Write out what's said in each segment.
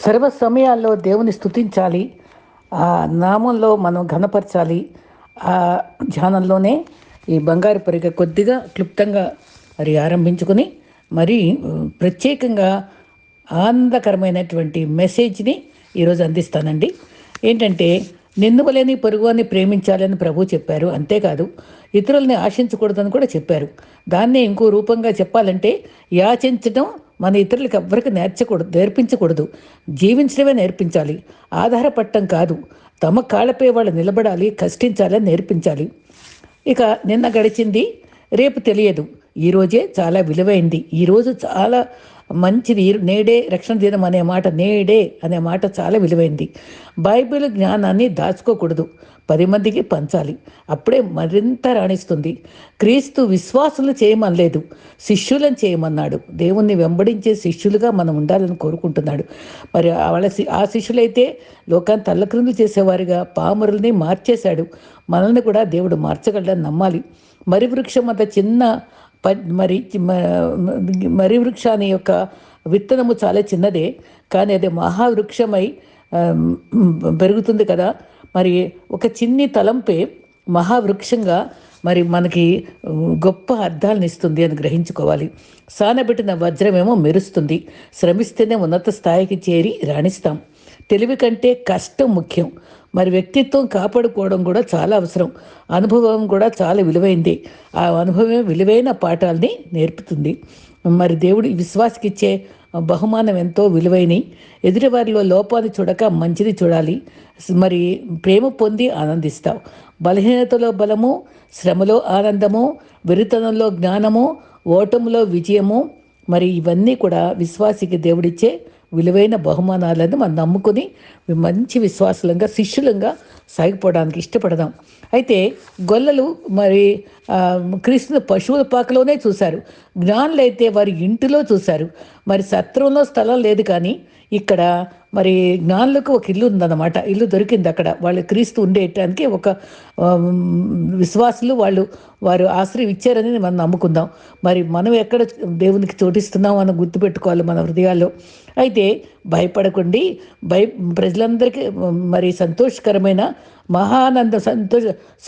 సర్వ సమయాల్లో దేవుని స్తుతించాలి. ఆ నామంలో మనం ఘనపరచాలి. ఆ ధ్యానంలోనే ఈ బంగారు పరిగె కొద్దిగా క్లుప్తంగా మరి ఆరంభించుకొని మరి ప్రత్యేకంగా ఆనందకరమైనటువంటి మెసేజ్ని ఈరోజు అందిస్తానండి. ఏంటంటే, నిన్ను వలెని పొరుగువాన్ని ప్రేమించాలని ప్రభు చెప్పారు. అంతేకాదు, ఇతరుల్ని ఆశించకూడదని కూడా చెప్పారు. దాన్నే ఇంకో రూపంగా చెప్పాలంటే, యాచించడం మన ఇతరులకు ఎవ్వరికి నేర్పించకూడదు. జీవించడమే నేర్పించాలి. ఆధారపడటం కాదు. తమ కాళ్ళపై వాళ్ళు నిలబడాలి, కష్టించాలని నేర్పించాలి. ఇక నిన్న గడిచింది, రేపు తెలియదు. ఈరోజే చాలా విలువైంది. ఈరోజు చాలా మంచిది. నేడే రక్షణ దినం అనే మాట, నేడే అనే మాట చాలా విలువైంది. బైబిల్ జ్ఞానాన్ని దాచుకోకూడదు, 10 మందికి పంచాలి. అప్పుడే మరింత రాణిస్తుంది. క్రీస్తు విశ్వాసులు చేయమనలేదు, శిష్యులను చేయమన్నాడు. దేవుణ్ణి వెంబడించే శిష్యులుగా మనం ఉండాలని కోరుకుంటున్నాడు. మరి ఆ శిష్యులైతే లోకాన్ని తల్లక్రిందులు చేసేవారిగా పామరుల్ని మార్చేశాడు. మనల్ని కూడా దేవుడు మార్చగలడని నమ్మాలి. మరి వృక్షం అంత చిన్న మరి వృక్షాన్ని యొక్క విత్తనము చాలా చిన్నదే, కానీ అది మహావృక్షమై పెరుగుతుంది కదా. మరి ఒక చిన్ని తలంపే మహావృక్షంగా మరి మనకి గొప్ప అర్థాలను ఇస్తుంది అని గ్రహించుకోవాలి. సానబెట్టిన వజ్రమేమో మెరుస్తుంది. శ్రమిస్తేనే ఉన్నత స్థాయికి చేరి రాణిస్తాం. తెలివి కంటే కష్టం ముఖ్యం. మరి వ్యక్తిత్వం కాపాడుకోవడం కూడా చాలా అవసరం. అనుభవం కూడా చాలా విలువైంది. ఆ అనుభవమే విలువైన పాఠాలని నేర్పుతుంది. మరి దేవుడు విశ్వాసకిచ్చే బహుమానం ఎంతో విలువైనవి. ఎదుటివారిలో లోపాన్ని చూడక మంచిది చూడాలి. మరి ప్రేమ పొంది ఆనందిస్తావు. బలహీనతలో బలము, శ్రమలో ఆనందము, వెరితనంలో జ్ఞానము, ఓటములో విజయము. మరి ఇవన్నీ కూడా విశ్వాసికి దేవుడిచ్చే విలువైన బహుమానాలను మనం నమ్ముకొని మంచి విశ్వాసులంగా, శిష్యులంగా సాగిపోవడానికి ఇష్టపడదాం. అయితే గొల్లలు మరి క్రీస్తుని పశువుల పాకలోనే చూశారు. జ్ఞానులైతే వారి ఇంటిలో చూశారు. మరి సత్రంలో స్థలం లేదు, కానీ ఇక్కడ మరి జ్ఞానులకు ఒక ఇల్లు ఉందన్నమాట. ఇల్లు దొరికింది అక్కడ. వాళ్ళు క్రీస్తు ఉండేటానికి ఒక విశ్వాసులు వారు ఆశ్రయం ఇచ్చారని మనం నమ్ముకుందాం. మరి మనం ఎక్కడ దేవునికి చోటిస్తున్నాం అని గుర్తుపెట్టుకోవాలి మన హృదయాల్లో. అయితే భయపడకండి. ప్రజలందరికీ మరి సంతోషకరమైన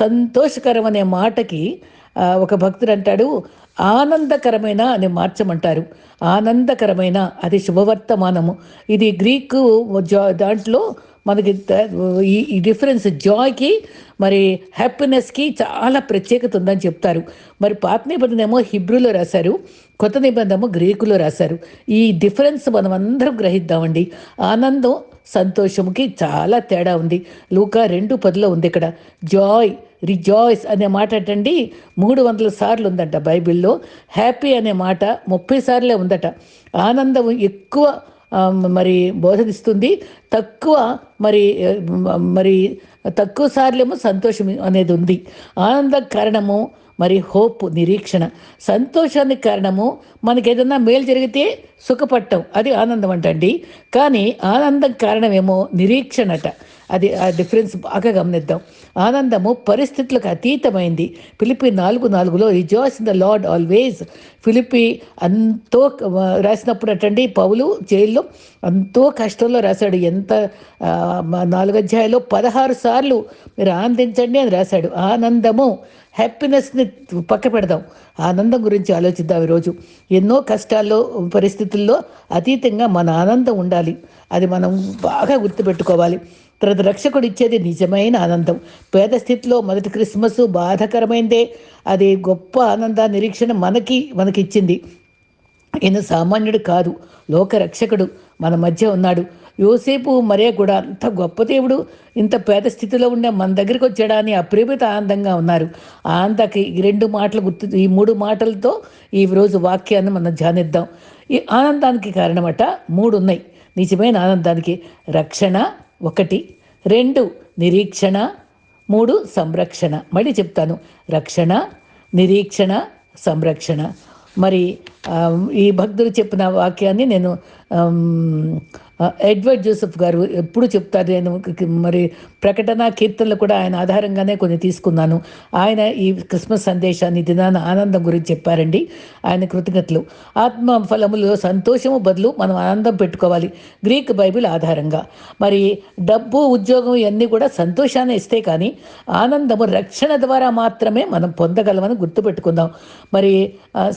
సంతోషకరం అనే మాటకి ఒక భక్తుడు అంటాడు, ఆనందకరమైన అని మార్చమంటారు. ఆనందకరమైన, అది శుభవర్తమానము. ఇది గ్రీకు దాంట్లో మనకి ఈ డిఫరెన్స్, జాయ్కి మరి హ్యాపీనెస్కి చాలా ప్రత్యేకత ఉందని చెప్తారు. మరి పాత నిబంధన ఏమో హిబ్రూలో రాశారు, కొత్త నిబంధన గ్రీకులో రాశారు. ఈ డిఫరెన్స్ మనం అందరం గ్రహిద్దామండి. ఆనందం సంతోషంకి చాలా తేడా ఉంది. లూకా 2:10 ఉంది. ఇక్కడ జాయ్, రిజాయిస్ అనే మాట అంటండి 300 సార్లు ఉందంట బైబిల్లో. హ్యాపీ అనే మాట 30 సార్లే ఉందట. ఆనందం ఎక్కువ మరి బోధనిస్తుంది, తక్కువ మరి తక్కువ సార్లేమో సంతోషం అనేది ఉంది. ఆనందం కారణము మరి హోప్, నిరీక్షణ. సంతోషానికి కారణము మనకి ఏదన్నా మేలు జరిగితే సుఖపడటం, అది ఆనందం అంటండి. కానీ ఆనందం కారణమేమో నిరీక్షణట. అది ఆ డిఫరెన్స్ బాగా గమనిద్దాం. ఆనందము పరిస్థితులకు అతీతమైంది. Philippi 4:4 rejoice in the Lord always. Philippi ఎంతో రాసినప్పుడు అటండి, పౌలు జైల్లో ఎంతో కష్టంలో రాశాడు. 4 అధ్యాయాల్లో 16 సార్లు మీరు ఆనందించండి అని రాశాడు. ఆనందము, హ్యాపీనెస్ని పక్క పెడదాం, ఆనందం గురించి ఆలోచిద్దాం. ఈరోజు ఎన్నో కష్టాల్లో, పరిస్థితుల్లో అతీతంగా మన ఆనందం ఉండాలి. అది మనం బాగా గుర్తుపెట్టుకోవాలి. తర్వాత రక్షకుడు ఇచ్చేది నిజమైన ఆనందం. పేద స్థితిలో మొదటి క్రిస్మస్ బాధాకరమైందే. అది గొప్ప ఆనంద నిరీక్షణ మనకి ఇచ్చింది. ఈయన సామాన్యుడు కాదు, లోక రక్షకుడు మన మధ్య ఉన్నాడు. యోసేపు మరియ కూడా అంత గొప్ప దేవుడు ఇంత పేద స్థితిలో ఉండే మన దగ్గరికి వచ్చాడా అని అప్రమిత ఆనందంగా ఉన్నారు. ఆనందకి ఈ 2 మాటలు ఈ 3 మాటలతో ఈ రోజు వాక్యాన్ని మనం ధ్యానిద్దాం. ఈ ఆనందానికి కారణమట 3 ఉన్నాయి. నిజమైన ఆనందానికి రక్షణ 1, 2 నిరీక్షణ, 3 సంరక్షణ. మళ్ళీ చెప్తాను, రక్షణ, నిరీక్షణ, సంరక్షణ. మరి ఈ భక్తులు చెప్పిన వాక్యాన్ని నేను ఎడ్వర్డ్ జోసెఫ్ గారు ఎప్పుడు చెప్తారు, నేను మరి ప్రకటన కీర్తనలు కూడా ఆయన ఆధారంగానే కొన్ని తీసుకున్నాను. ఆయన ఈ క్రిస్మస్ సందేశాన్ని దినాన ఆనందం గురించి చెప్పారండి. ఆయన కృతజ్ఞతలు. ఆత్మ ఫలములో సంతోషము బదులు మనం ఆనందం పెట్టుకోవాలి గ్రీక్ బైబిల్ ఆధారంగా. మరి డబ్బు ఉద్యోగం ఇవన్నీ కూడా సంతోషాన్ని ఇస్తే కానీ ఆనందము రక్షణ ద్వారా మాత్రమే మనం పొందగలమని గుర్తుపెట్టుకుందాం. మరి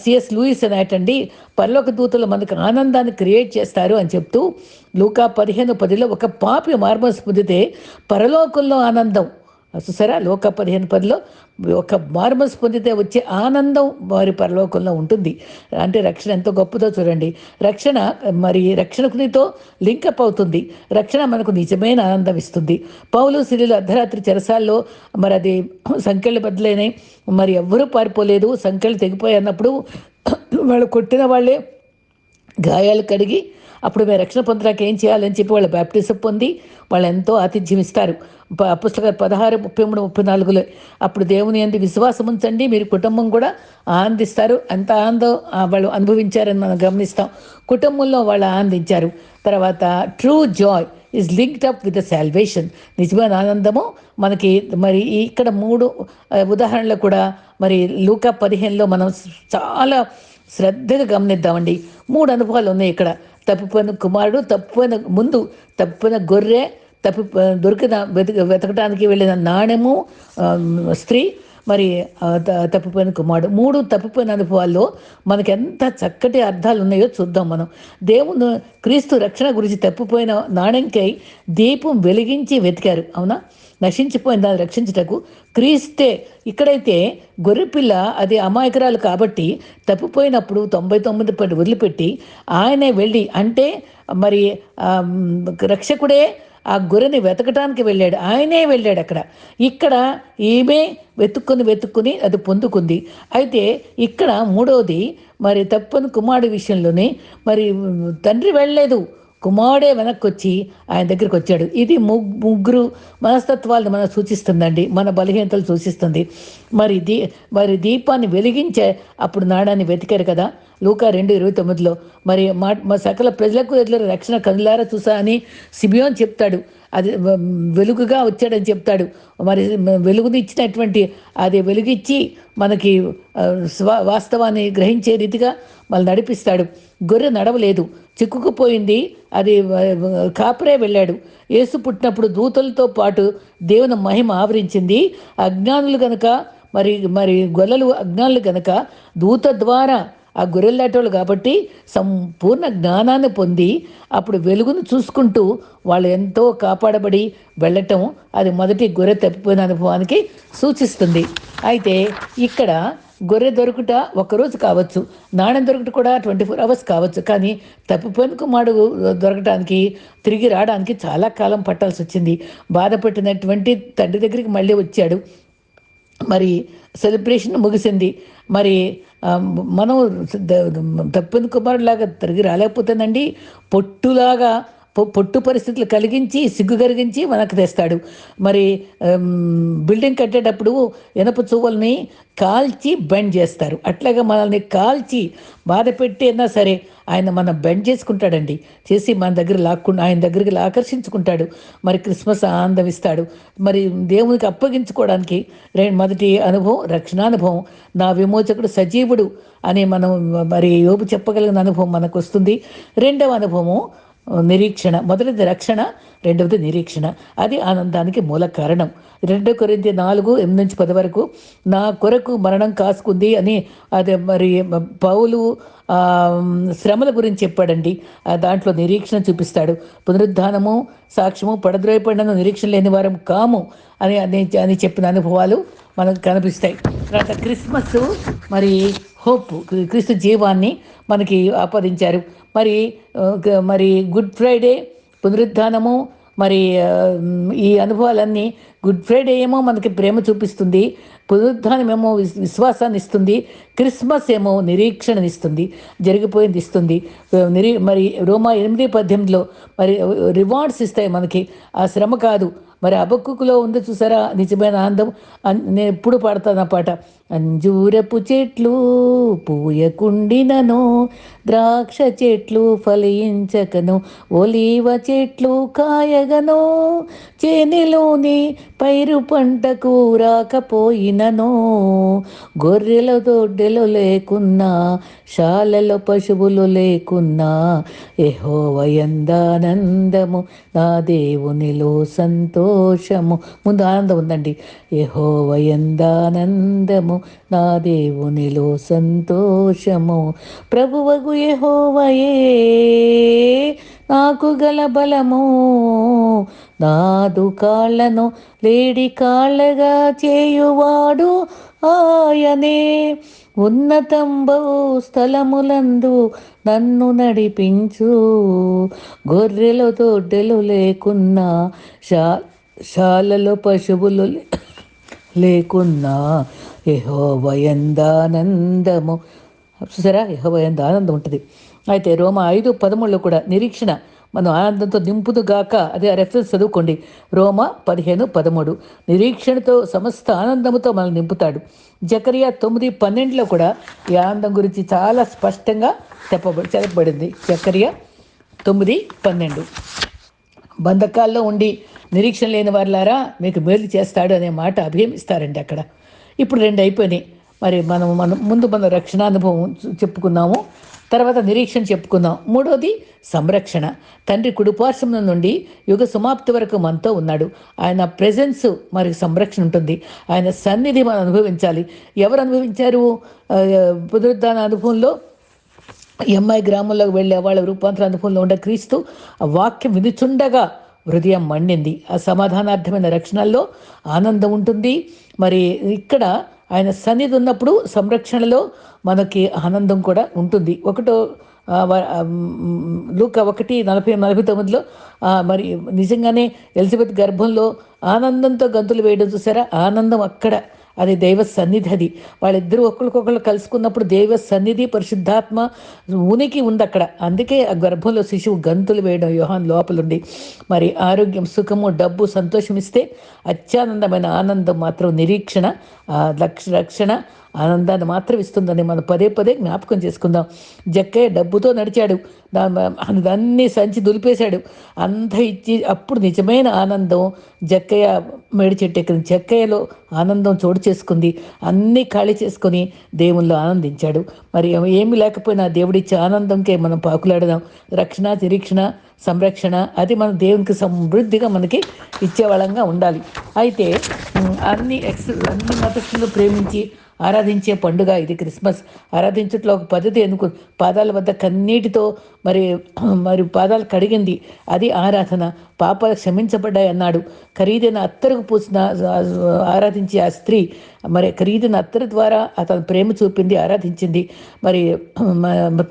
సిఎస్ లూయిస్ అనేటండి పరలోక దూతలు మనకు ఆనందాన్ని క్రియేట్ చేస్తారు అని చెప్తూ లూకా 15:10 ఒక పాపి మార్మోస్ పొందితే పరలోకంలో ఆనందం. చూసారా, లూకా 15:10 ఒక మార్మోస్ పొందితే వచ్చే ఆనందం వారి పరలోకంలో ఉంటుంది. అంటే రక్షణ ఎంతో గొప్పదో చూడండి. రక్షణ మరి రక్షణకునితో లింకప్ అవుతుంది. రక్షణ మనకు నిజమైన ఆనందం ఇస్తుంది. పౌలు శిలువలో అర్ధరాత్రి చెరసాల్లో మరి అది సంఖ్యలు బద్దలైనాయి, మరి ఎవ్వరూ పారిపోలేదు, సంఖ్యలు తెగిపోయి అన్నప్పుడు వాళ్ళు కొట్టిన వాళ్ళే గాయాలు కడిగి అప్పుడు మేము రక్షణ పొందడానికి ఏం చేయాలని చెప్పి వాళ్ళు బ్యాప్టిజం పొంది వాళ్ళు ఎంతో ఆతిథ్యం ఇస్తారు. అపుస్తకాలు 16, 33, 34 అప్పుడు దేవుని యందు విశ్వాసం ఉంచండి, మీరు కుటుంబం కూడా ఆనందిస్తారు. ఎంత ఆనందం వాళ్ళు అనుభవించారని మనం గమనిస్తాం. కుటుంబంలో వాళ్ళు ఆనందించారు. తర్వాత true Joy is linked up with the salvation. నిజమైన ఆనందము మనకి మరి ఇక్కడ 3 ఉదాహరణలు కూడా మరి లూకా 15లో మనం చాలా శ్రద్ధగా గమనిద్దామండి. 3 అనుభవాలు ఉన్నాయి ఇక్కడ. తప్పిపోయిన కుమారుడు, తప్పిపోయిన గొర్రె, వెతకడానికి వెళ్ళిన నాణెము, స్త్రీ, మరి తప్పిపోయిన కుమారుడు. 3 తప్పిపోయిన అనుభవాల్లో మనకి ఎంత చక్కటి అర్థాలు ఉన్నాయో చూద్దాం మనం. దేవుని క్రీస్తు రక్షణ గురించి తప్పిపోయిన నాణ్యంకై దీపం వెలిగించి వెతికారు. అవునా, నశించిపోయిన దాన్ని రక్షించుటకు క్రీస్తే. ఇక్కడైతే గొర్రెపిల్ల అది అమాయకురాలు కాబట్టి తప్పిపోయినప్పుడు 99 వదిలిపెట్టి ఆయనే వెళ్ళి, అంటే మరి రక్షకుడే ఆ గొర్రెని వెతకటానికి వెళ్ళాడు, ఆయనే వెళ్ళాడు అక్కడ. ఇక్కడ ఈమె వెతుక్కుని అది పొందుకుంది. అయితే ఇక్కడ 3వది మరి తప్పని కుమారుడి విషయంలోనే మరి తండ్రి వెళ్ళలేదు, కుమారుడే వెనక్కి వచ్చి ఆయన దగ్గరికి వచ్చాడు. ఇది ముగ్గురు మనస్తత్వాలను మనం సూచిస్తుందండి, మన బలహీనతలు సూచిస్తుంది. మరి దీపాన్ని వెలిగించే అప్పుడు నాణాన్ని వెతికారు కదా, లూకా 2:29 మరి మా సకల ప్రజలకు ఎదురు రక్షణ కనులారా చూసా అని సిమియోన్ చెప్తాడు. అది వెలుగుగా వచ్చాడని చెప్తాడు. మరి వెలుగుని ఇచ్చినటువంటి అది వెలుగిచ్చి మనకి వాస్తవాన్ని గ్రహించే రీతిగా మళ్ళీ నడిపిస్తాడు. గొర్రె నడవలేదు, చిక్కుకుపోయింది, అది కాపరే వెళ్ళాడు. యేసు పుట్టినప్పుడు దూతలతో పాటు దేవుని మహిమ ఆవరించింది. అజ్ఞానులు గనక మరి గొల్లలు అజ్ఞానులు గనక దూత ద్వారా ఆ గొర్రెలాటోళ్ళు కాబట్టి సంపూర్ణ జ్ఞానాన్ని పొంది అప్పుడు వెలుగును చూసుకుంటూ వాళ్ళు ఎంతో కాపాడబడి వెళ్ళటం అది మొదటి గొర్రె తప్పిపోయిన అనుభవానికి సూచిస్తుంది. అయితే ఇక్కడ గొర్రె దొరుకుట ఒకరోజు కావచ్చు, నాణ్యం దొరుకుట కూడా 24 hours కావచ్చు. కానీ తప్పిపోయిన కుమారుడు దొరకటానికి, తిరిగి రావడానికి చాలా కాలం పట్టాల్సి వచ్చింది. బాధపెట్టినటువంటి తండ్రి దగ్గరికి మళ్ళీ వచ్చాడు. మరి సెలబ్రేషన్ ముగిసింది. మరి మనం తప్పిన కుమారులాగా తిరిగి రాలేకపోతేనండి, పొట్టు పరిస్థితులు కలిగించి సిగ్గు కలిగించి మనకు తెస్తాడు. మరి బిల్డింగ్ కట్టేటప్పుడు ఇనప చువ్వల్ని కాల్చి బెండ్ చేస్తారు. అట్లాగా మనల్ని కాల్చి బాధ పెట్టి అయినా సరే ఆయన మనం బెండ్ చేసుకుంటాడండి, చేసి మన దగ్గర ఆయన దగ్గరికి ఆకర్షించుకుంటాడు. మరి క్రిస్మస్ ఆనందం ఇస్తాడు. మరి దేవునికి అప్పగించుకోవడానికి మొదటి అనుభవం రక్షణానుభవం. నా విమోచకుడు సజీవుడు అని మనం మరి యోబు చెప్పగలిగిన అనుభవం మనకు వస్తుంది. 2వ అనుభవము నిరీక్షణ. మొదటిది రక్షణ, 2వది నిరీక్షణ. అది ఆనందానికి మూల కారణం. 2 కొరింథీ 4:8-10 వరకు నా కొరకు మరణం కాసుకుంది అని అదే మరి పౌలు శ్రమల గురించి చెప్పాడండి. దాంట్లో నిరీక్షణ చూపిస్తాడు. పునరుద్ధానము, సాక్ష్యము, పడద్రోయపడిన నిరీక్షణ లేని వారం కాము అని చెప్పిన అనుభవాలు మనకు కనిపిస్తాయి. తర్వాత క్రిస్మస్ మరి హోప్, క్రీస్తు జీవాన్ని మనకి ఆపాదించారు. మరి గుడ్ ఫ్రైడే, పునరుద్ధానము, మరి ఈ అనుభవాలన్నీ, గుడ్ ఫ్రైడే ఏమో మనకి ప్రేమ చూపిస్తుంది, పునరుద్ధానం ఏమో విశ్వాసాన్ని ఇస్తుంది, క్రిస్మస్ ఏమో నిరీక్షణనిస్తుంది, జరిగిపోయింది ఇస్తుంది. మరి రోమా 8:18 మరి రివార్డ్స్ ఇస్తాయి మనకి, ఆ శ్రమ కాదు. మరి హబక్కూకులో ఉంది చూసారా నిజమైన ఆనందం. నేను ఎప్పుడు పాడతాను ఆ పాట. అంజూరపు చెట్లు పూయకుండినను, ద్రాక్ష చెట్లు ఫలించకను, ఒలీవ చెట్లు కాయగను, చేనిలోని పైరు పంటకు రాకపోయినను, గొర్రెల దొడ్డెలు లేకున్నా, శాలలో పశువులు లేకున్నా, యెహోవా యందానందము, నా దేవునిలో సంతోషము. ముందు ఆనందం ఉందండి. యెహోవా యందానందము, నా దేవునిలో సంతోషము. ప్రభువగు యెహోవాయే నాకు గల బలము, నాదు కాళ్ళను లేడి కాళ్ళగా చేయువాడు ఆయనే. ఉన్నతంబవు స్థలములందు నన్ను నడిపించు, గొర్రెలు దొడ్డెలు లేకున్నా, శాలలో పశువులు లేకున్నా, యెహోవా యందానందము. చూసారా, యెహోవా యందు ఆనందం ఉంటుంది. అయితే రోమా 5:13 కూడా నిరీక్షణ మనం ఆనందంతో నింపుదుగాక, అదే రెఫరెన్స్ చదువుకోండి. రోమా 15:13 నిరీక్షణతో సమస్త ఆనందముతో మనల్ని నింపుతాడు. జకరియా 9:12 కూడా ఈ ఆనందం గురించి చాలా స్పష్టంగా చెప్పబడింది. జకరియా 9:12 బంధకాల్లో ఉండి నిరీక్షణ లేని వారులారా మీకు మేలు చేస్తాడు అనే మాట అభియమిస్తారండి అక్కడ. ఇప్పుడు 2 అయిపోయినాయి. మరి మనం మన రక్షణానుభవం చెప్పుకున్నాము, తర్వాత నిరీక్షణ చెప్పుకుందాం. మూడోది సంరక్షణ. తండ్రి కుడిపార్శ్వం నుండి యుగ సమాప్తి వరకు మనతో ఉన్నాడు. ఆయన ప్రెజెన్స్ మరి సంరక్షణ ఉంటుంది. ఆయన సన్నిధి మనం అనుభవించాలి. ఎవరు అనుభవించారు? పునరుద్ధాన అనుభవంలో ఎంఐ గ్రామంలోకి వెళ్ళే వాళ్ళ రూపాంతర అనుభవంలో ఉండే క్రీస్తు ఆ వాక్యం వినుచుండగా హృదయం మండింది. ఆ సమాధానార్థమైన రక్షణల్లో ఆనందం ఉంటుంది. మరి ఇక్కడ ఆయన సన్నిధి ఉన్నప్పుడు సంరక్షణలో మనకి ఆనందం కూడా ఉంటుంది. లూకా 1:40-49 మరి నిజంగానే ఎలిజబెత్ గర్భంలో ఆనందంతో గంతులు వేయడం చూసారా? ఆనందం అక్కడ, అది దైవ సన్నిధి. అది వాళ్ళిద్దరూ ఒకరికొకరు కలుసుకున్నప్పుడు దైవ సన్నిధి, పరిశుద్ధాత్మ ఉనికి ఉంది అక్కడ. అందుకే ఆ గర్భంలో శిశువు గంతులు వేయడం యోహాను లోపలుండి. మరి ఆరోగ్యం, సుఖము, డబ్బు, సంతోషం ఇస్తే అత్యానందమైన ఆనందం మాత్రం నిరీక్షణ, రక్షణ ఆనందాన్ని మాత్రం ఇస్తుందని మనం పదే పదే జ్ఞాపకం చేసుకుందాం. జక్కయ్య డబ్బుతో నడిచాడు, దాన్ని సంచి దులిపేశాడు, అంత ఇచ్చి అప్పుడు నిజమైన ఆనందం జక్కయ్య మేడి చెట్టు ఎక్కింది. జక్కయ్యలో ఆనందం చోటు చేసుకుంది. అన్నీ ఖాళీ చేసుకొని దేవుల్లో ఆనందించాడు. మరి ఏమి లేకపోయినా దేవుడిచ్చే ఆనందంకే మనం పాకులాడదాం. రక్షణ, నిరీక్షణ, సంరక్షణ అది మన దేవునికి సమృద్ధిగా మనకి ఇచ్చేవాళ్ళంగా ఉండాలి. అయితే అన్ని మతస్థులను ప్రేమించి ఆరాధించే పండుగ ఇది క్రిస్మస్. ఆరాధించట్లో ఒక పద్ధతి ఎందుకు, పాదాల వద్ద కన్నీటితో మరి పాదాలు కడిగింది, అది ఆరాధన. పాపాలు క్షమించబడ్డాయి అన్నాడు. ఖరీదైన అత్తరుకు పూసిన ఆరాధించి ఆ స్త్రీ మరి ఖరీదైన అత్తరు ద్వారా అతను ప్రేమ చూపింది, ఆరాధించింది. మరి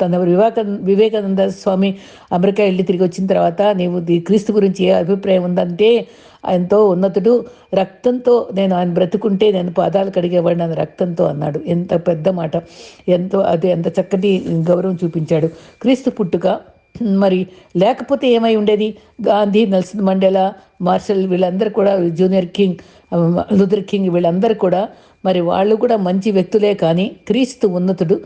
తన వివేకానంద స్వామి అమెరికా వెళ్ళి తిరిగి వచ్చిన తర్వాత నీవు క్రీస్తు గురించి ఏ అభిప్రాయం ఉందంటే, ఎంతో ఉన్నతుడు, రక్తంతో నేను ఆయన బ్రతుకుంటే నేను పాదాలు కడిగేవాడిని ఆయన రక్తంతో అన్నాడు. ఎంత పెద్ద మాట, ఎంత చక్కటి గౌరవం చూపించాడు. క్రీస్తు పుట్టుక మరి లేకపోతే ఏమై ఉండేది? గాంధీ, నెల్సన్ మండేలా, మార్షల్ వీళ్ళందరూ కూడా, జూనియర్ కింగ్, లూథర్ కింగ్ వీళ్ళందరూ కూడా మరి వాళ్ళు కూడా మంచి వ్యక్తులే. కానీ క్రీస్తు ఉన్నతుడు,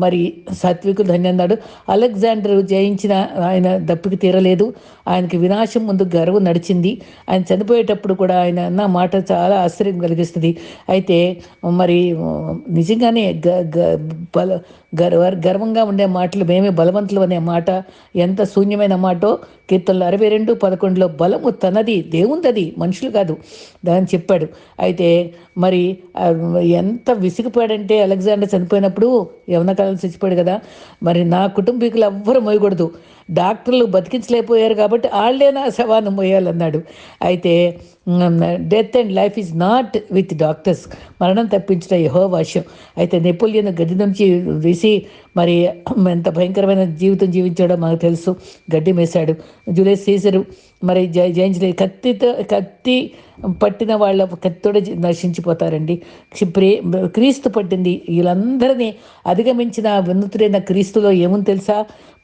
మరి సాత్వికులు ధన్య అన్నాడు. అలెగ్జాండర్ జయించిన ఆయన దప్పికి తీరలేదు. ఆయనకి వినాశం ముందు గర్వం నడిచింది. ఆయన చనిపోయేటప్పుడు కూడా ఆయన అన్న మాట చాలా ఆశ్చర్యం కలిగిస్తుంది. అయితే మరి నిజంగానే గర్వంగా ఉండే మాటలు, మేమే బలవంతులు అనే మాట ఎంత శూన్యమైన మాటో. కీర్తనలు 62:11 బలము తనది, దేవుందది, మనుషులు కాదు దాన్ని చెప్పాడు. అయితే మరి ఎంత విసిగిపోయాడంటే అలెగ్జాండర్ చనిపోయినప్పుడు యవనకాలం చచ్చిపోయాడు కదా, మరి నా కుటుంబీకులు ఎవ్వరు మోయకూడదు, డాక్టర్లు బతికించలేకపోయారు కాబట్టి వాళ్ళే నా శవాన్ని మోయాలన్నాడు. అయితే death and life is not with doctors, మరణం తప్పించడం యెహోవా వశం. అయితే నెపోలియన్ గడ్డి నుంచి వేసి మరి ఎంత భయంకరమైన జీవితం జీవించాడో మనకు తెలుసు. గడ్డి మేశాడు. జూలియస్ సీజరు మరి జయించలేదు. కత్తి పట్టిన వాళ్ళ కత్తితోడే నశించిపోతారండి. క్రీస్తు పట్టింది వీళ్ళందరినీ అధిగమించిన వినూతుడైన క్రీస్తులో ఏముంది తెలుసా?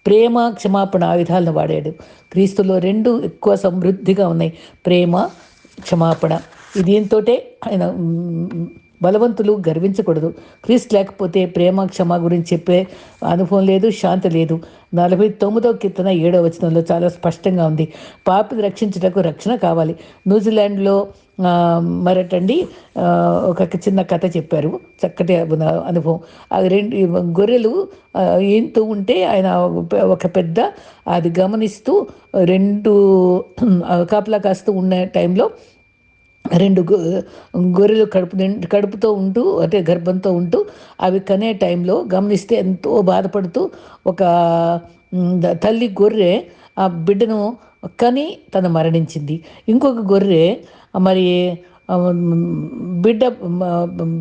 ప్రేమ, క్షమాపణ ఆయుధాలను వాడాడు. క్రీస్తులో 2 ఎక్కువ సమృద్ధిగా ఉన్నాయి, ప్రేమ, క్షమాపణ. దీంతో ఆయన బలవంతులు గర్వించకూడదు. క్రీస్తు లేకపోతే ప్రేమ క్షమ గురించి చెప్పే అనుభవం లేదు, శాంతి లేదు. 49వ కీర్తన 7వ వచనంలో చాలా స్పష్టంగా ఉంది. పాపిని రక్షించుటకు రక్షణ కావాలి. న్యూజిలాండ్లో మరటండి ఒక చిన్న కథ చెప్పారు, చక్కటి అనుభవం. అది గొర్రెలు ఈనుతూ ఉంటే ఆయన ఒక పెద్ద అది గమనిస్తూ 2 కాపలా కాస్తూ ఉన్న టైంలో 2 గొర్రెలు కడుపుతో ఉంటూ అంటే గర్భంతో ఉంటూ అవి కనే టైంలో గమనిస్తే ఎంతో బాధపడుతూ ఒక తల్లి గొర్రె ఆ బిడ్డను కని తను మరణించింది. ఇంకొక గొర్రె మరి ఆ, బిడ్డ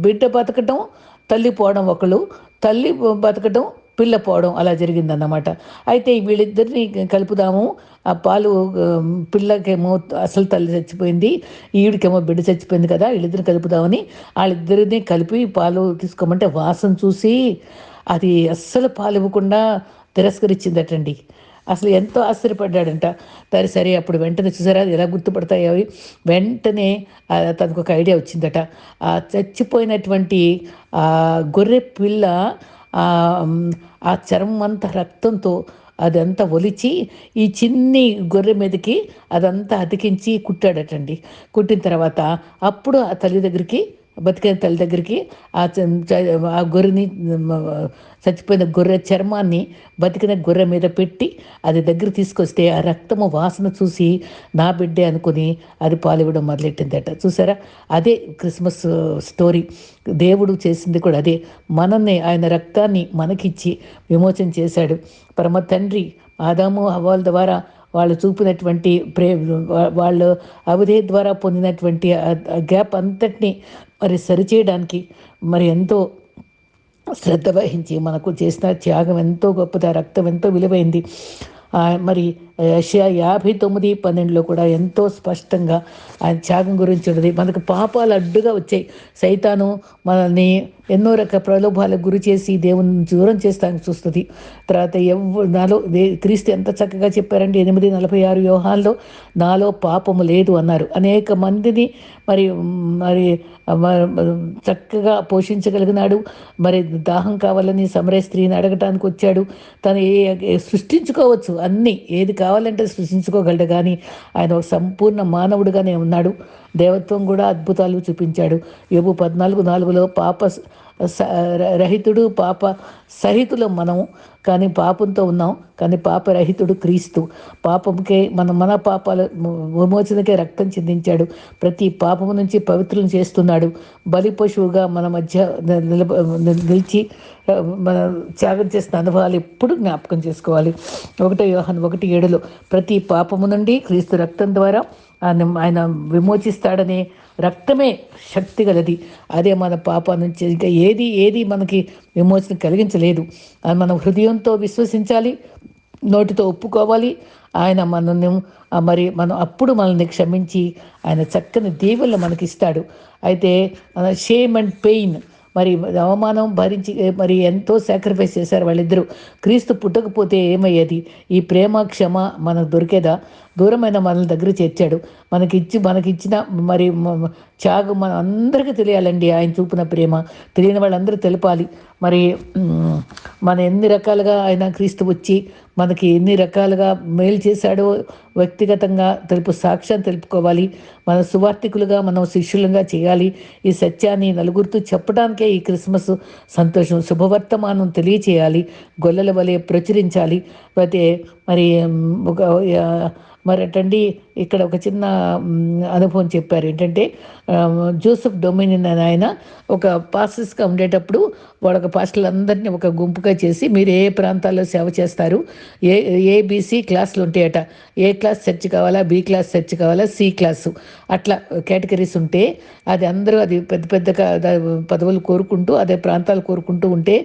బిడ్డ బతకటం, తల్లి పోవడం ఒకళ్ళు, తల్లి బతకటం, పిల్ల పోవడం అలా జరిగిందన్నమాట. అయితే వీళ్ళిద్దరిని కలుపుదాము, ఆ పాలు పిల్లకేమో అసలు తల్లి చచ్చిపోయింది, ఈవిడికేమో బిడ్డ చచ్చిపోయింది కదా, వీళ్ళిద్దరిని కలుపుదామని వాళ్ళిద్దరిని కలిపి పాలు తీసుకోమంటే వాసన చూసి అది అస్సలు పాలు ఇవ్వకుండా తిరస్కరించిందటండి. అసలు ఎంతో ఆశ్చర్యపడ్డాడంట. సరే అప్పుడు వెంటనే చూసారా ఎలా గుర్తుపడతాయి అవి, వెంటనే తనకు ఒక ఐడియా వచ్చిందట. ఆ చచ్చిపోయినటువంటి గొర్రె పిల్ల ఆ చర్మం అంతా రక్తంతో అదంతా ఒలిచి ఈ చిన్ని గొర్రె మీదకి అదంతా అతికించి కుట్టాడటండి. కుట్టిన తర్వాత అప్పుడు ఆ తల్లి దగ్గరికి, బతికిన తల్లి దగ్గరికి ఆ గొర్రెని, చచ్చిపోయిన గొర్రె చర్మాన్ని బతికిన గొర్రె మీద పెట్టి అది దగ్గర తీసుకొస్తే ఆ రక్తము వాసన చూసి నా బిడ్డే అనుకుని అది పాలివ్వడం మొదలెట్టిందట. చూసారా, అదే క్రిస్మస్ స్టోరీ. దేవుడు చేసింది కూడా అదే. మనల్ని ఆయన రక్తాన్ని మనకిచ్చి విమోచన చేశాడు. పరమ తండ్రి ఆదాము హవ్వల ద్వారా వాళ్ళు చూపినటువంటి వాళ్ళు అవిధే ద్వారా పొందినటువంటి గ్యాప్ అంతటినీ మరి సరిచేయడానికి మరి ఎంతో శ్రద్ధ వహించి మనకు చేసిన త్యాగం ఎంతో గొప్పది, ఆ రక్తం ఎంతో విలువైంది. మరి యెషయా 59:12 కూడా ఎంతో స్పష్టంగా ఆయన త్యాగం గురించి ఉన్నది. మనకు పాపాలు అడ్డుగా వచ్చాయి. సైతాను మనల్ని ఎన్నో రకాల ప్రలోభాలకు గురి చేసి దేవుని దూరం చేస్తానికి చూస్తుంది. తర్వాత నాలో క్రీస్తు ఎంత చక్కగా చెప్పారండి, 8:46 యోహాన్లో నాలో పాపము లేదు అన్నారు. అనేక మందిని మరి మరి చక్కగా పోషించగలిగినాడు. మరి దాహం కావాలని సమరయ స్త్రీని అడగటానికి వచ్చాడు. తను సృష్టించుకోవచ్చు అన్నీ, ఏది కావాలంటే సృష్టించుకోగలడు, కానీ ఆయన ఒక సంపూర్ణ మానవుడిగానే ఉన్నాడు. దేవత్వం కూడా అద్భుతాలు చూపించాడు. యోబు 14:4లో పాప రహితుడు పాప సహితులు మనము, కానీ పాపంతో ఉన్నాం, కానీ పాపరహితుడు క్రీస్తు. పాపంకే మన పాపాల విమోచనకే రక్తం చిందించాడు. ప్రతి పాపము నుంచి పవిత్రం చేస్తున్నాడు. బలి పశువుగా మన మధ్య నిలిచి మన త్యాగం చేసిన అనుభవాలు ఎప్పుడు జ్ఞాపకం చేసుకోవాలి. 1 యోహాను 1:7లో ప్రతి పాపము నుండి క్రీస్తు రక్తం ద్వారా ఆయన విమోచిస్తాడనే రక్తమే శక్తి గలది. అదే మన పాప నుంచి ఇంకా ఏది మనకి విమోచన కలిగించలేదు. అది మనం హృదయంతో విశ్వసించాలి, నోటితో ఒప్పుకోవాలి. ఆయన మనల్ని మరి మనం అప్పుడు మనల్ని క్షమించి ఆయన చక్కని దీవెనలు మనకి ఇస్తాడు. అయితే షేమ్ అండ్ పెయిన్, మరి అవమానం భరించి మరి ఎంతో సాక్రిఫైస్ చేశారు వాళ్ళిద్దరూ. క్రీస్తు పుట్టకపోతే ఏమయ్యేది? ఈ ప్రేమ క్షమ మనకు దొరికేదా? దూరమైన మనల్ని దగ్గర చేర్చాడు. మనకిచ్చిన మరి త్యాగం మన అందరికీ తెలియాలండి. ఆయన చూపిన ప్రేమ తెలియని వాళ్ళందరూ తెలపాలి. మరి మన ఎన్ని రకాలుగా ఆయన క్రీస్తు వచ్చి మనకి ఎన్ని రకాలుగా మేలు చేశాడో వ్యక్తిగతంగా సాక్ష్యాన్ని తెలుపుకోవాలి. మన సువార్థికులుగా మనం శిష్యులుగా చేయాలి. ఈ సత్యాన్ని నలుగురితో చెప్పడానికే ఈ క్రిస్మస్ సంతోషం, శుభవర్తమానం తెలియచేయాలి, గొల్లల వలె ప్రచురించాలి. అయితే మరి మరటండి ఇక్కడ ఒక చిన్న అనుభవం చెప్పారు. ఏంటంటే జోసెఫ్ డొమినియన్ అని ఆయన ఒక పాస్టర్స్గా ఉండేటప్పుడు వాళ్ళొక పాస్టర్లందరినీ ఒక గుంపుగా చేసి మీరు ఏ ప్రాంతాల్లో సేవ చేస్తారు, ఏబిసి క్లాసులు ఉంటాయట. ఏ క్లాస్ చర్చ్ కావాలా, బి క్లాస్ చర్చ్ కావాలా, సి క్లాసు, అట్లా కేటగిరీస్ ఉంటే అది అందరూ అది పెద్ద పెద్ద పదవులు కోరుకుంటూ అదే ప్రాంతాలు కోరుకుంటూ ఉంటే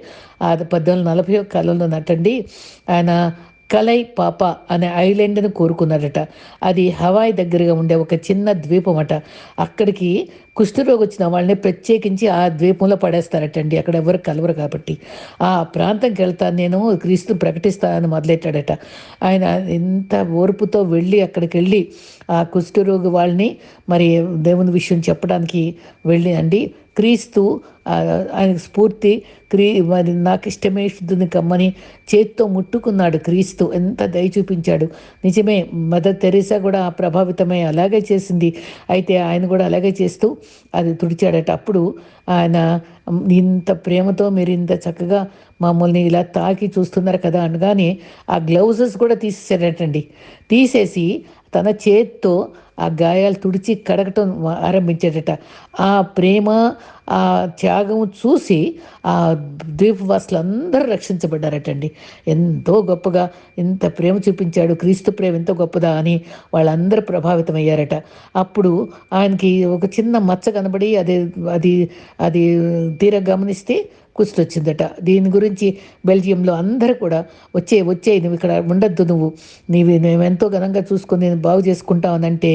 అది 1840 కాలంలో నటండి ఆయన కలై పాప అనే ఐలాండ్ను కోరుకున్నారట. అది హవాయ్ దగ్గరగా ఉండే ఒక చిన్న ద్వీపం అట. అక్కడికి కుష్ఠరోగి వచ్చిన వాళ్ళని ప్రత్యేకించి ఆ ద్వీపంలో పడేస్తారటండి. అక్కడ ఎవరు కలవరు కాబట్టి. ఆ ప్రాంతంకి వెళ్తాను నేను, క్రీస్తు ప్రకటిస్తానని మొదలెట్టాడట. ఆయన ఎంత ఓర్పుతో వెళ్ళి అక్కడికెళ్ళి ఆ కుష్ఠరోగి వాళ్ళని మరి దేవుని విషయం చెప్పడానికి వెళ్ళి అండి క్రీస్తు ఆయనకు స్ఫూర్తి మరి నాకు ఇష్టమే శుద్ధుని కమ్మని చేత్తో ముట్టుకున్నాడు క్రీస్తు. ఎంత దయ చూపించాడు. నిజమే, మదర్ తెరీసా కూడా ఆ ప్రభావితమై అలాగే చేసింది. అయితే ఆయన కూడా అలాగే చేస్తూ అది తుడిచాడట. అప్పుడు ఆయన ఇంత ప్రేమతో మీరు ఇంత చక్కగా మమ్మల్ని ఇలా తాకి చూస్తున్నారు కదా అనగానే ఆ గ్లౌజెస్ కూడా తీసేసాడటండి. తీసేసి తన చేత్తో ఆ గాయాలు తుడిచి కడగటం ఆరంభించాడట. ఆ ప్రేమ, ఆ త్యాగం చూసి ఆ ద్వీపవాసులందరూ రక్షించబడ్డారటండి. ఎంతో గొప్పగా ఇంత ప్రేమ చూపించాడు, క్రీస్తు ప్రేమ ఎంతో గొప్పదా అని వాళ్ళందరూ ప్రభావితమయ్యారట. అప్పుడు ఆయనకి ఒక చిన్న మచ్చ కనబడి అది అది తీరా గమనిస్తే కుష్ఠొచ్చిందట. దీని గురించి బెల్జియంలో అందరూ కూడా వచ్చేయి నువ్వు ఇక్కడ ఉండొద్దు, నువ్వెంతో ఘనంగా చూసుకొని నేను బాగు చేసుకుంటావనంటే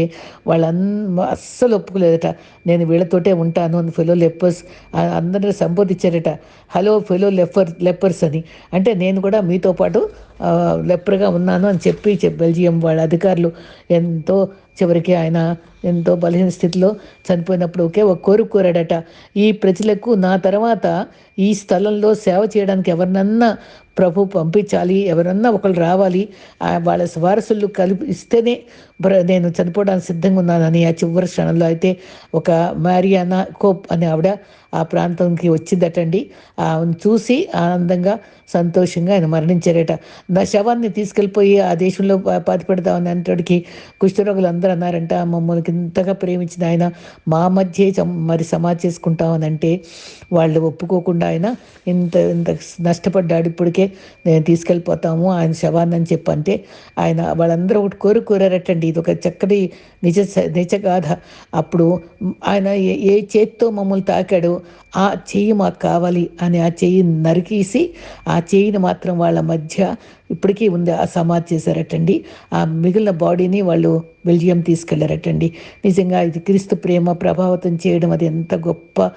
అస్సలు ఒప్పుకోలేదట. నేను వీళ్ళతోటే ఉంటాను అని ఫెలో లెప్పర్స్ అందరినీ సంబోధించారట. హలో ఫెలో లెప్పర్స్ అని. అంటే నేను కూడా మీతో పాటు లెప్పర్గా ఉన్నాను అని చెప్పి బెల్జియం వాళ్ళ అధికారులు ఎంతో చివరికి ఆయన ఎంతో బలహీన స్థితిలో చనిపోయినప్పుడు ఒక కోరాడట. ఈ ప్రజలకు నా తర్వాత ఈ స్థలంలో సేవ చేయడానికి ఎవరినన్నా ప్రభు పంపించాలి, ఎవరన్నా ఒకళ్ళు రావాలి, వాళ్ళ వారసులు ఇస్తేనే నేను చనిపోవడానికి సిద్ధంగా ఉన్నానని ఆ చివరి క్షణంలో అయితే ఒక మారియానా కోప్ అనే ఆవిడ ఆ ప్రాంతంకి వచ్చిందటండి. ఆమెను చూసి ఆనందంగా సంతోషంగా ఆయన మరణించారట. నా శవాన్ని తీసుకెళ్ళిపోయి ఆ దేశంలో పాతిపెడతామని అంటడికి కుష్ఠరోగులు అందరూ అన్నారంట, మమ్మల్ని ఇంతగా ప్రేమించిన ఆయన మా మధ్య మరి సమాధి చేసుకుంటామని అంటే వాళ్ళు ఒప్పుకోకుండా ఆయన ఇంత ఇంత నష్టపడ్డాడు, ఇప్పటికే నేను తీసుకెళ్ళిపోతాము ఆయన శవాన్ని అని చెప్పంటే ఆయన వాళ్ళందరూ ఒకటి కోరారటండి. ఇది ఒక చక్కటి నిజగాథ. అప్పుడు ఆయన ఏ చేత్తో మమ్మల్ని తాకాడో ఆ చెయ్యి మాకు కావాలి అని ఆ చెయ్యి నరికేసి ఆ చెయ్యిని మాత్రం వాళ్ళ మధ్య ఇప్పటికీ ఉంది, ఆ సమాధి చేశారటండి. ఆ మిగిలిన బాడీని వాళ్ళు బెల్జియం తీసుకెళ్లారటండి. నిజంగా ఇది క్రీస్తు ప్రేమ ప్రభావితం చేయడం అది ఎంత గొప్ప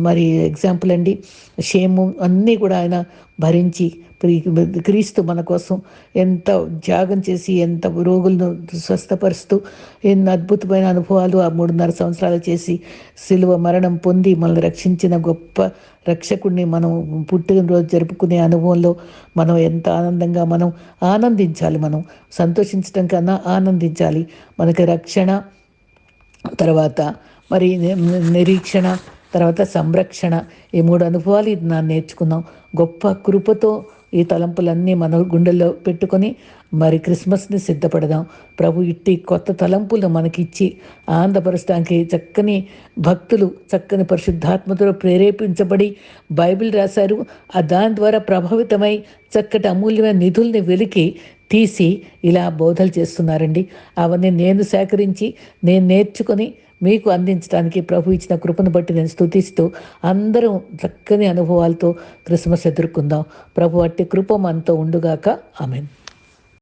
మరి ఎగ్జాంపుల్ అండి. షేము అన్నీ కూడా ఆయన భరించి క్రీస్తు మన కోసం ఎంత త్యాగం చేసి ఎంత రోగులను స్వస్థపరుస్తూ ఎన్ని అద్భుతమైన అనుభవాలు ఆ 3.5 సంవత్సరాలు చేసి సిలువ మరణం పొంది మనల్ని రక్షించిన గొప్ప రక్షకుడిని మనం పుట్టినరోజు జరుపుకునే అనుభవంలో మనం ఎంత ఆనందంగా మనం ఆనందించాలి. మనం సంతోషించడం కన్నా ఆనందించాలి. మనకి రక్షణ, తర్వాత మరి నిరీక్షణ, తర్వాత సంరక్షణ, ఈ 3 అనుభవాలు ఇది నేర్చుకున్నాం. గొప్ప కృపతో ఈ తలంపులన్నీ మన గుండెల్లో పెట్టుకొని మరి క్రిస్మస్ని సిద్ధపడదాం. ప్రభు ఇట్టి కొత్త తలంపులు మనకిచ్చి ఆనందపరచడానికి చక్కని భక్తులు చక్కని పరిశుద్ధాత్మతో ప్రేరేపించబడి బైబిల్ రాశారు. దాని ద్వారా ప్రభావితమై చక్కటి అమూల్యమైన నిధుల్ని వెలికి తీసి ఇలా బోధలు చేస్తున్నారండి. అవన్నీ నేను సేకరించి నేను నేర్చుకొని మీకు అందించడానికి ప్రభు ఇచ్చిన కృపను బట్టి నేను స్తుతిస్తూ అందరం చక్కని అనుభవాలతో క్రిస్మస్ ఎదుర్కొందాం. ప్రభు అట్టి కృప మనతో ఉండుగాక. ఆమేన్.